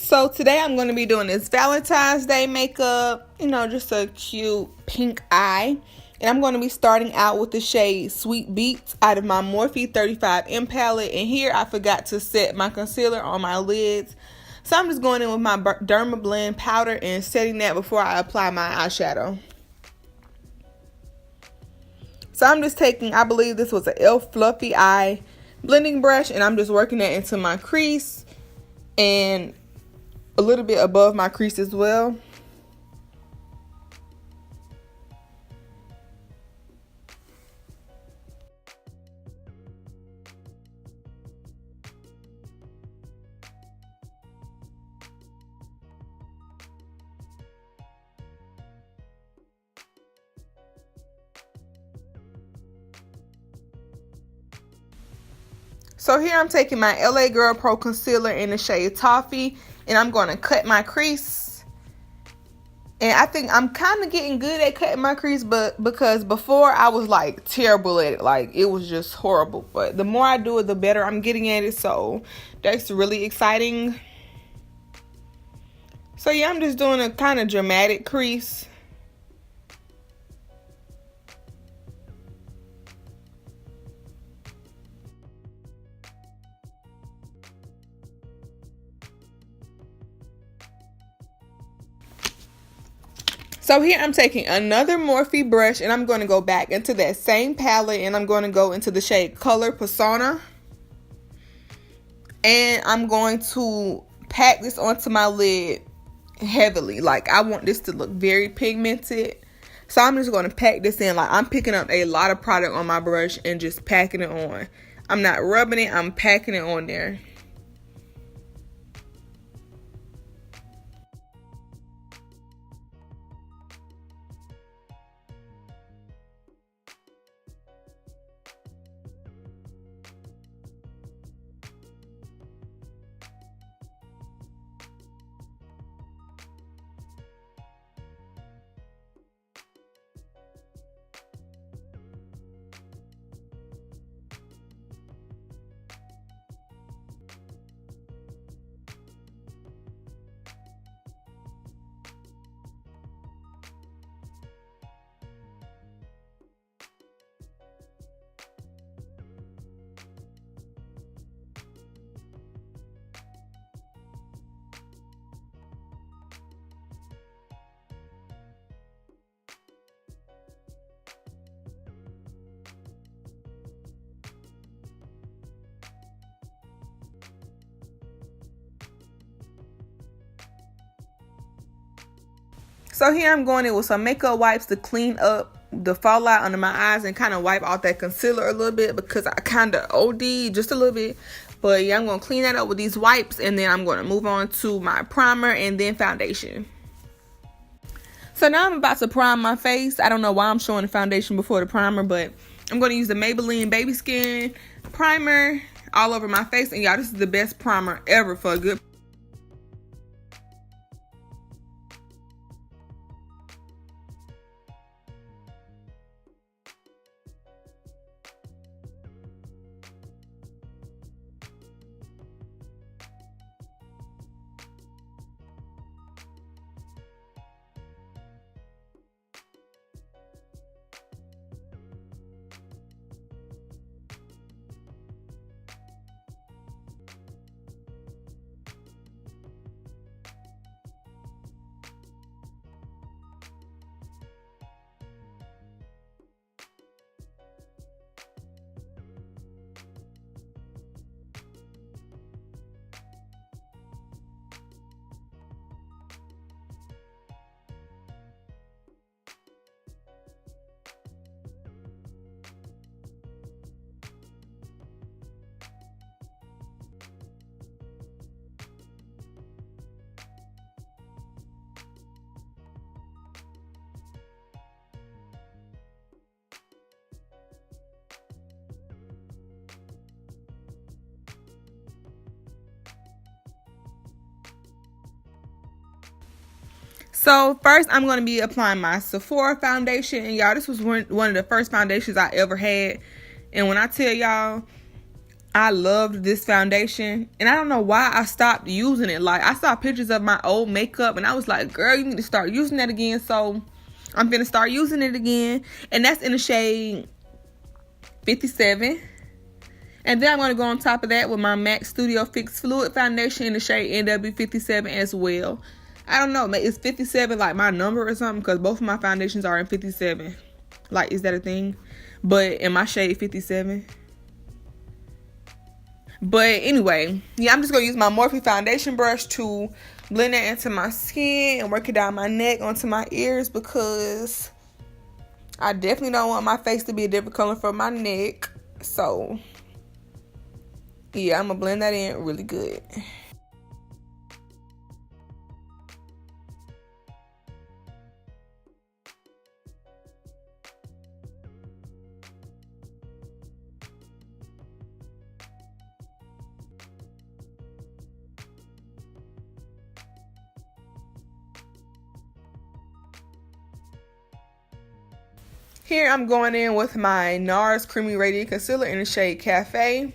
So today I'm going to be doing this Valentine's Day makeup, just a cute pink eye. And I'm going to be starting out with the shade Sweet Beets out of my Morphe 35M palette. And here I forgot to set my concealer on my lids. So I'm just going in with my Derma Blend powder and setting that before I apply my eyeshadow. So I'm just taking, I believe this was an e.l.f. Fluffy Eye blending brush. And I'm just working that into my crease and a little bit above my crease as well. So here I'm taking my LA Girl Pro Concealer in the shade Toffee, and I'm going to cut my crease. And I think I'm kind of getting good at cutting my crease, but because before I was like terrible at it, like it was just horrible. But the more I do it, the better I'm getting at it, so that's really exciting. So yeah, I'm just doing a kind of dramatic crease. So here I'm taking another Morphe brush and I'm going to go back into that same palette and I'm going to go into the shade Color Persona. And I'm going to pack this onto my lid heavily. Like I want this to look very pigmented. So I'm just going to pack this in. Like I'm picking up a lot of product on my brush and just packing it on. I'm not rubbing it, I'm packing it on there. So here I'm going in with some makeup wipes to clean up the fallout under my eyes and kind of wipe out that concealer a little bit because I kind of OD'd just a little bit. But yeah, I'm going to clean that up with these wipes and then I'm going to move on to my primer and then foundation. So now I'm about to prime my face. I don't know why I'm showing the foundation before the primer, but I'm going to use the Maybelline Baby Skin primer all over my face. And y'all, this is the best primer ever for a good So first I'm going to be applying my Sephora foundation. And y'all, this was one of the first foundations I ever had. And when I tell y'all, I loved this foundation, and I don't know why I stopped using it. Like, I saw pictures of my old makeup, and I was like, girl, you need to start using that again. So I'm gonna start using it again, and that's in the shade 57. And then I'm going to go on top of that with my MAC Studio Fix Fluid Foundation in the shade NW57 as well. I don't know, is 57 like my number or something? Because both of my foundations are in 57. Like, is that a thing? But in my shade 57. But anyway, yeah, I'm just going to use my Morphe foundation brush to blend that into my skin and work it down my neck onto my ears, because I definitely don't want my face to be a different color from my neck. So yeah, I'm going to blend that in really good. Here I'm going in with my NARS Creamy Radiant Concealer in the shade Cafe.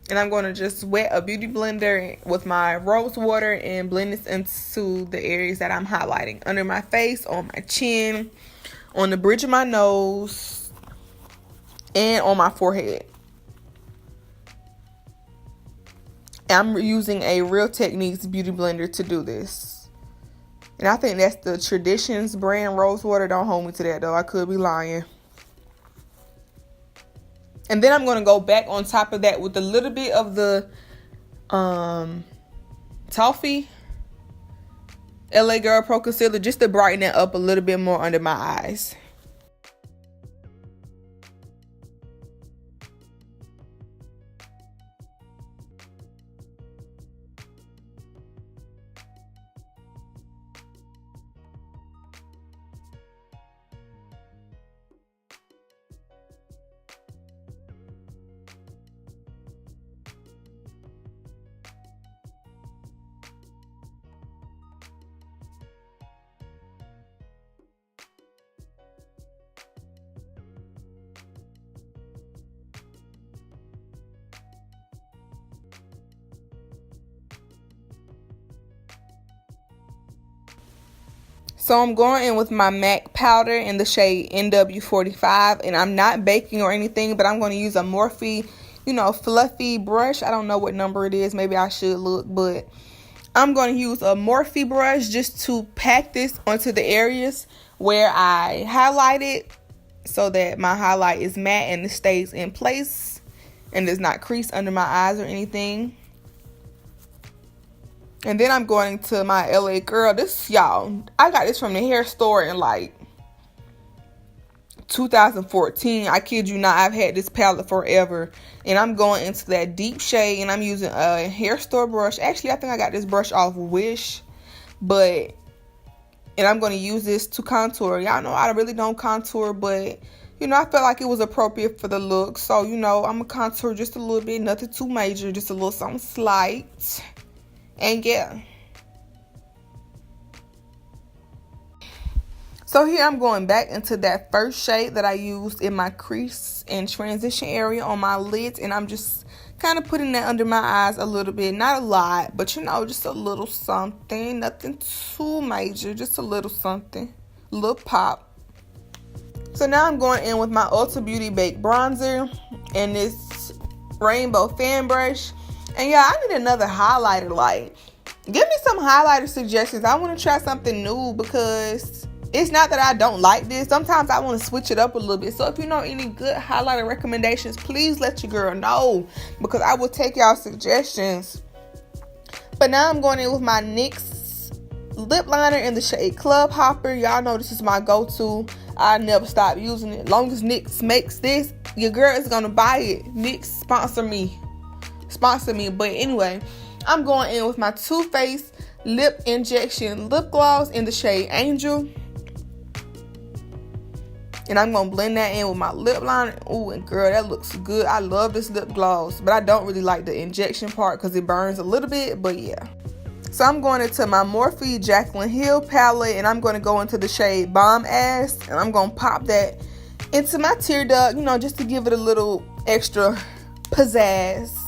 And I'm going to just wet a beauty blender with my rose water and blend this into the areas that I'm highlighting. Under my face, on my chin, on the bridge of my nose, and on my forehead. I'm using a Real Techniques beauty blender to do this. And I think that's the Traditions brand rose water. Don't hold me to that though. I could be lying. And then I'm going to go back on top of that with a little bit of the Toffee LA Girl Pro Concealer, just to brighten it up a little bit more under my eyes. So I'm going in with my MAC powder in the shade NW45, and I'm not baking or anything, but I'm going to use a Morphe, fluffy brush. I don't know what number it is. Maybe I should look, but I'm going to use a Morphe brush just to pack this onto the areas where I highlighted, so that my highlight is matte and it stays in place and does not crease under my eyes or anything. And then I'm going to my LA Girl. This, y'all, I got this from the hair store in like 2014. I kid you not, I've had this palette forever. And I'm going into that deep shade, and I'm using a hair store brush. Actually, I think I got this brush off Wish. And I'm going to use this to contour. Y'all know I really don't contour, but I felt like it was appropriate for the look. So, I'm going to contour just a little bit. Nothing too major, just a little something slight. And yeah. So here I'm going back into that first shade that I used in my crease and transition area on my lids. And I'm just kind of putting that under my eyes a little bit. Not a lot, but just a little something. Nothing too major, just a little something. A little pop. So now I'm going in with my Ulta Beauty Baked Bronzer and this rainbow fan brush. And yeah, I need another highlighter. Like, give me some highlighter suggestions. I want to try something new, because it's not that I don't like this. Sometimes I want to switch it up a little bit. So if you know any good highlighter recommendations, please let your girl know, because I will take y'all suggestions. But now I'm going in with my NYX lip liner in the shade Club Hopper. Y'all know this is my go-to. I never stop using it. Long as NYX makes this, your girl is going to buy it. NYX, sponsor me. But anyway, I'm going in with my Too Faced Lip Injection Lip Gloss in the shade Angel. And I'm going to blend that in with my lip liner. Ooh, and girl, that looks good. I love this lip gloss, but I don't really like the injection part because it burns a little bit, but yeah. So I'm going into my Morphe Jaclyn Hill palette, and I'm going to go into the shade Bomb Ass, and I'm going to pop that into my tear duct, just to give it a little extra pizzazz.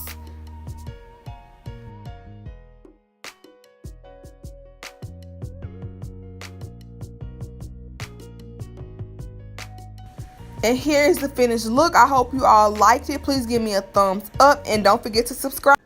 And here's the finished look. I hope you all liked it. Please give me a thumbs up and don't forget to subscribe.